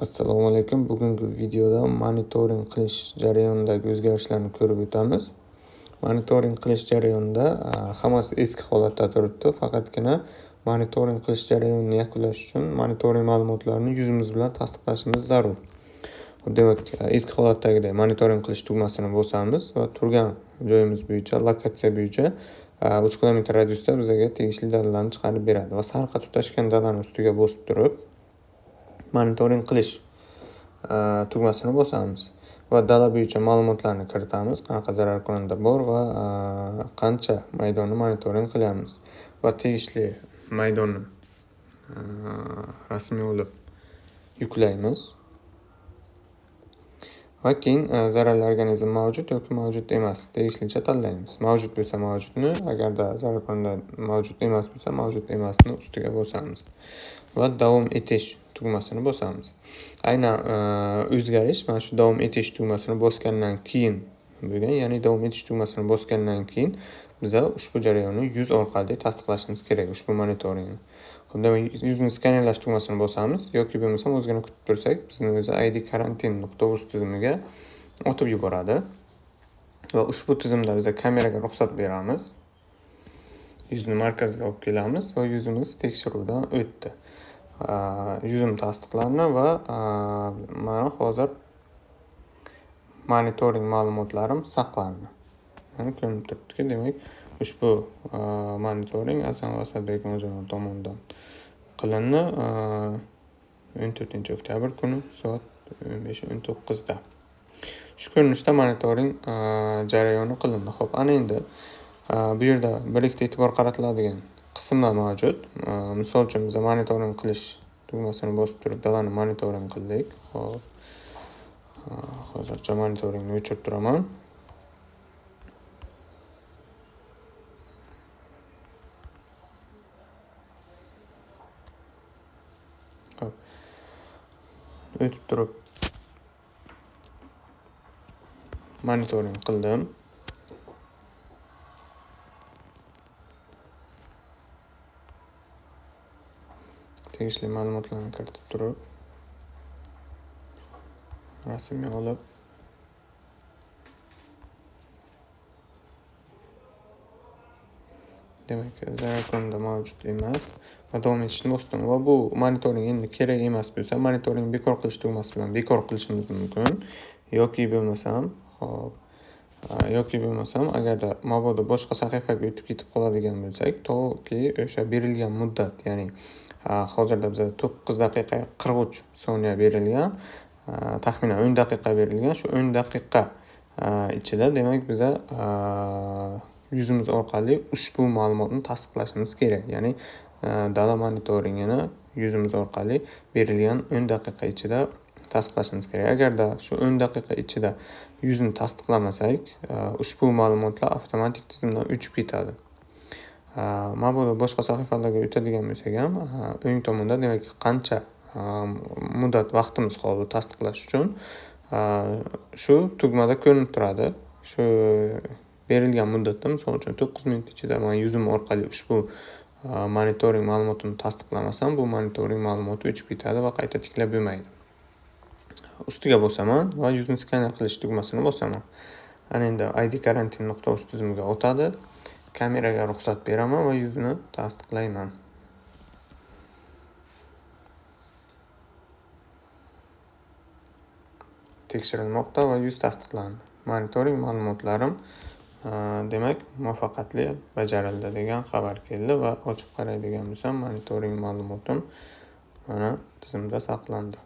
Assalomu alaykum. Bugungi videoda monitoring qilish jarayonidagi o'zgarishlarni ko'rib o'tamiz. Monitoring qilish jarayonida hammasi eski holatda turibdi. Faqatgina monitoring qilish jarayonini yakunlash uchun monitoring ma'lumotlarini yuzimiz bilan tasdiqlashimiz zarur. Demak, eski holatdagidek monitoring qilish tugmasini bosamiz va turgan joyimiz bo'yicha, lokatsiya bo'yicha 3 kilometr radiusda bizga tegishli dalalarni chiqarib beradi va sariqqa tutashgan dalani ustiga bosib turib monitoring qilish tugmasini bosamiz va dala bo'yicha ma'lumotlarni kiritamiz, qanaqa zararkunanda bor va qancha maydonni monitoring qilyapmiz va tegishli maydonni rasmiy olib yuklaymiz va keyin zararli organizm mavjud yoki mavjud emas tegishlicha tanlaymiz. Mavjud bo'lsa mavjudni, agarda zararkunanda mavjud emas bo'lsa mavjud emasni ustiga bosamiz va davom etish tugmasini bosamiz. Aynan o'zgarish mana shu davom etish tugmasini bosgandan keyin bo'lgan, ya'ni davom etish tugmasini bosgandan keyin biz ushbu jarayonni yuz orqali tasdiqlashimiz kerak, ushbu monitoringni. Demak, yuzni skanerlash tugmasini bosamiz yoki bo'lmasa ozgina kutib tursak, bizni o'zi ID karantin.uz tizimiga otib yuboradi va ushbu tizimda biz kameraga ruxsat beramiz. Yuzni markazga olib kelamiz va yuzimiz tekshiruvdan o'tdi. Yuzim tasdiqlandi va mana hozir monitoring ma'lumotlarim saqlandi. Mana ko'rinib turibdiki, demak, ushbu monitoring Hasan va Asadbek Onajonov tomonidan qilindi 14-oktyabr kuni soat 15:19 da. Shu ko'rinishda monitoring jarayoni qilindi. Xo'p, ana endi bu yerda bir ikkita e'tibor qaratiladigan qismlar mavjud. Misol uchun biz monitoring qilish tugmasini bosib turib dalani monitoring qildik. Xo'p. Hozircha monitoringni o'chirib turaman. Xo'p. O'tib turib monitoring qildim. Tegishli ma'lumotlarni kiritib turib rasmga olib demak, zararkunanda mavjud emas va davom etishni bosdim va bu monitoring endi kerak emas bo'lsa, monitoring bekor qilish tugmasi bilan bekor qilishimiz mumkin yoki bo'lmasam agarda mabodo boshqa sahifaga o'tib ketib qoladigan bo'lsak, toki o'sha berilgan muddat, ya'ni hozirda bizga 9 daqiqa 43 soniya berilgan, taxminan 10 daqiqa berilgan. Shu 10 daqiqa ichida demak biza yuzimiz orqali ushbu ma'lumotni tasdiqlashimiz kerak. Ya'ni dala monitoringini yuzimiz orqali berilgan 10 daqiqa ichida tasdiqlashimiz kerak. Agarda shu 10 daqiqa ichida yuzni tasdiqlamasak, ushbu ma'lumotlar avtomatik tizimdan o'chib ketadi. Mabodo boshqa sahifalarga o'tadigan bo'lsak ham, o'ng tomonda demak qancha muddat vaqtimiz qoldi tasdiqlash uchun shu tugmada ko'rinib turadi. Shu berilgan muddatda, misol uchun 9 minut ichida men yuzim orqali ushbu monitoring ma'lumotini tasdiqlamasam, bu monitoring ma'lumoti o'chib ketadi va qayta tiklab bo'lmaydi. Ustiga bosaman va yuzni skaner qilish tugmasini bosaman. Ana endi ID karantin.uz tizimiga o'tadi. Kameraga ruxsat beraman va yuzni tasdiqlayman. Tekshirilmoqda va yuz tasdiqlandi. Monitoring ma'lumotlarim demak muvaffaqiyatli bajarildi degan xabar keldi va ochib qaraydigan bo'lsam, monitoring ma'lumotim mana tizimda saqlandi.